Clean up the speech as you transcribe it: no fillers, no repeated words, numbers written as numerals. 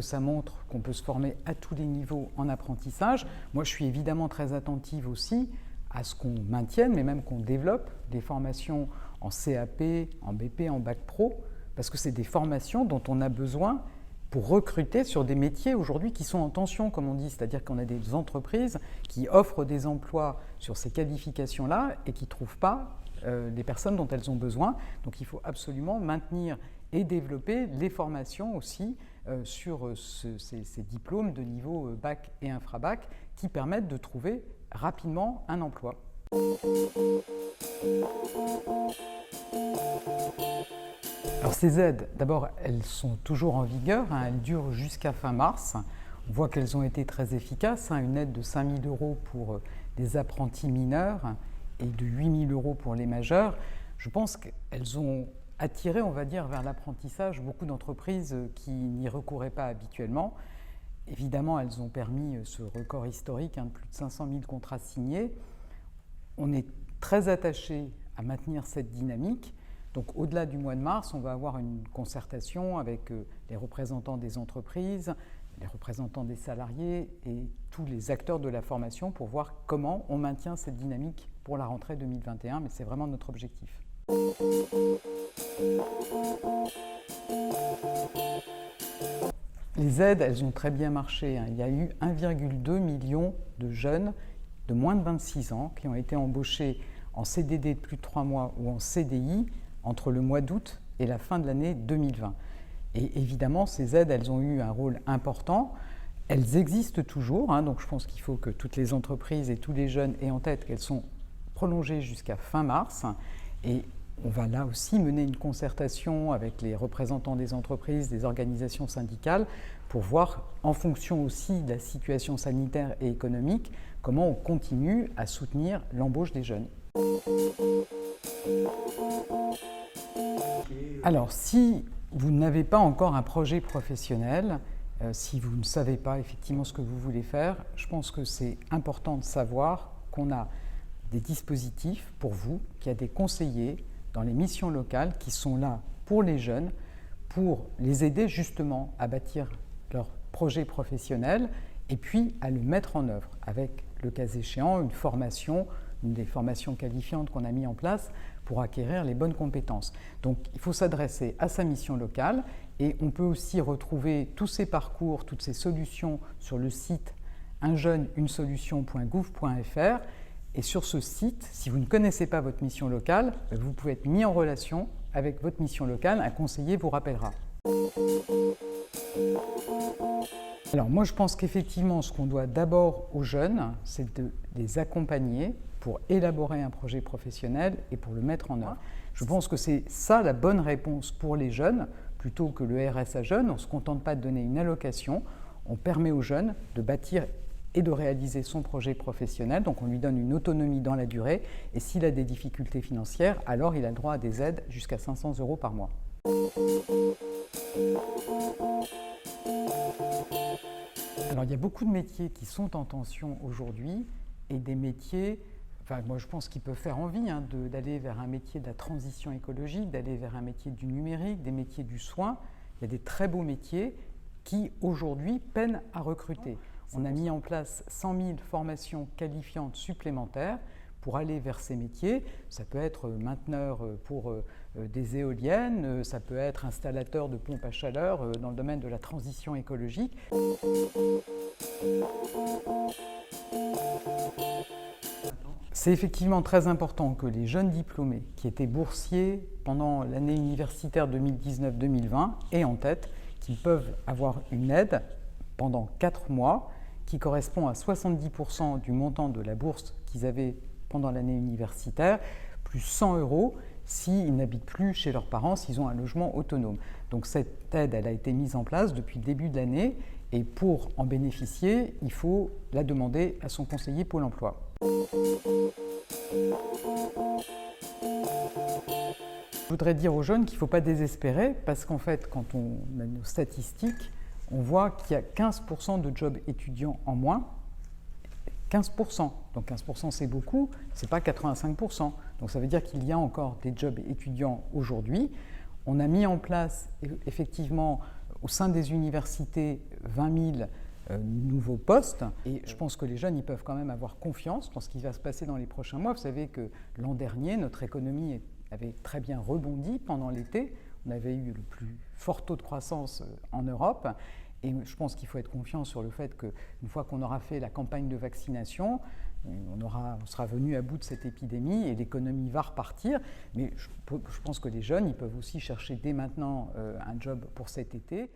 Ça montre qu'on peut se former à tous les niveaux en apprentissage. Moi, je suis évidemment très attentive aussi à ce qu'on maintienne, mais même qu'on développe des formations en CAP, en BP, en Bac Pro, parce que c'est des formations dont on a besoin pour recruter sur des métiers aujourd'hui qui sont en tension, comme on dit, c'est-à-dire qu'on a des entreprises qui offrent des emplois sur ces qualifications-là et qui ne trouvent pas les personnes dont elles ont besoin. Donc il faut absolument maintenir et développer les formations aussi sur ces diplômes de niveau bac et infrabac qui permettent de trouver rapidement un emploi. Alors ces aides, d'abord, elles sont toujours en vigueur, elles durent jusqu'à fin mars. On voit qu'elles ont été très efficaces, une aide de 5 000 € pour les apprentis mineurs et de 8 000 € pour les majeurs. Je pense qu'elles ont attiré, on va dire, vers l'apprentissage beaucoup d'entreprises qui n'y recouraient pas habituellement. Évidemment, elles ont permis ce record historique de plus de 500 000 contrats signés. On est très attaché à maintenir cette dynamique. Donc au-delà du mois de mars, on va avoir une concertation avec les représentants des entreprises, les représentants des salariés et tous les acteurs de la formation pour voir comment on maintient cette dynamique pour la rentrée 2021, mais c'est vraiment notre objectif. Les aides, elles ont très bien marché. Il y a eu 1,2 million de jeunes de moins de 26 ans qui ont été embauchés en CDD de plus de 3 mois ou en CDI entre le mois d'août et la fin de l'année 2020. Et évidemment, ces aides, elles ont eu un rôle important. Elles existent toujours, donc je pense qu'il faut que toutes les entreprises et tous les jeunes aient en tête qu'elles sont prolongées jusqu'à fin mars. Et on va là aussi mener une concertation avec les représentants des entreprises, des organisations syndicales, pour voir, en fonction aussi de la situation sanitaire et économique, comment on continue à soutenir l'embauche des jeunes. Alors, si vous n'avez pas encore un projet professionnel, si vous ne savez pas effectivement ce que vous voulez faire, je pense que c'est important de savoir qu'on a des dispositifs pour vous, qu'il y a des conseillers dans les missions locales qui sont là pour les jeunes, pour les aider justement à bâtir leur projet professionnel et puis à le mettre en œuvre avec, le cas échéant, une formation, une des formations qualifiantes qu'on a mis en place pour acquérir les bonnes compétences. Donc il faut s'adresser à sa mission locale et on peut aussi retrouver tous ces parcours, toutes ces solutions sur le site unjeune-une-solution.gouv.fr. Et sur ce site, si vous ne connaissez pas votre mission locale, vous pouvez être mis en relation avec votre mission locale, un conseiller vous rappellera. Alors moi je pense qu'effectivement ce qu'on doit d'abord aux jeunes, c'est de les accompagner pour élaborer un projet professionnel et pour le mettre en œuvre. Je pense que c'est ça la bonne réponse pour les jeunes, plutôt que le RSA jeune. On ne se contente pas de donner une allocation, on permet aux jeunes de bâtir et de réaliser son projet professionnel. Donc on lui donne une autonomie dans la durée et s'il a des difficultés financières, alors il a le droit à des aides jusqu'à 500 € par mois. Alors il y a beaucoup de métiers qui sont en tension aujourd'hui et des métiers, moi je pense qu'ils peuvent faire envie d'aller vers un métier de la transition écologique, d'aller vers un métier du numérique, des métiers du soin. Il y a des très beaux métiers qui aujourd'hui peinent à recruter. On a mis en place 100 000 formations qualifiantes supplémentaires pour aller vers ces métiers. Ça peut être mainteneur pour des éoliennes, ça peut être installateur de pompes à chaleur dans le domaine de la transition écologique. C'est effectivement très important que les jeunes diplômés qui étaient boursiers pendant l'année universitaire 2019-2020 aient en tête qu'ils peuvent avoir une aide pendant 4 mois qui correspond à 70% du montant de la bourse qu'ils avaient pendant l'année universitaire, plus 100 € s'ils n'habitent plus chez leurs parents, s'ils ont un logement autonome. Donc cette aide, elle a été mise en place depuis le début de l'année et pour en bénéficier, il faut la demander à son conseiller Pôle emploi. Je voudrais dire aux jeunes qu'il ne faut pas désespérer parce qu'en fait, quand on a nos statistiques, on voit qu'il y a 15% de jobs étudiants en moins, 15%. Donc 15% c'est beaucoup, c'est pas 85%. Donc ça veut dire qu'il y a encore des jobs étudiants aujourd'hui. On a mis en place effectivement au sein des universités 20 000 nouveaux postes. Et je pense que les jeunes, ils peuvent quand même avoir confiance dans ce qui va se passer dans les prochains mois. Vous savez que l'an dernier, notre économie avait très bien rebondi pendant l'été. On avait eu le plus fort taux de croissance en Europe. Et je pense qu'il faut être confiant sur le fait qu'une fois qu'on aura fait la campagne de vaccination, on sera venu à bout de cette épidémie et l'économie va repartir. Mais je pense que les jeunes, ils peuvent aussi chercher dès maintenant un job pour cet été.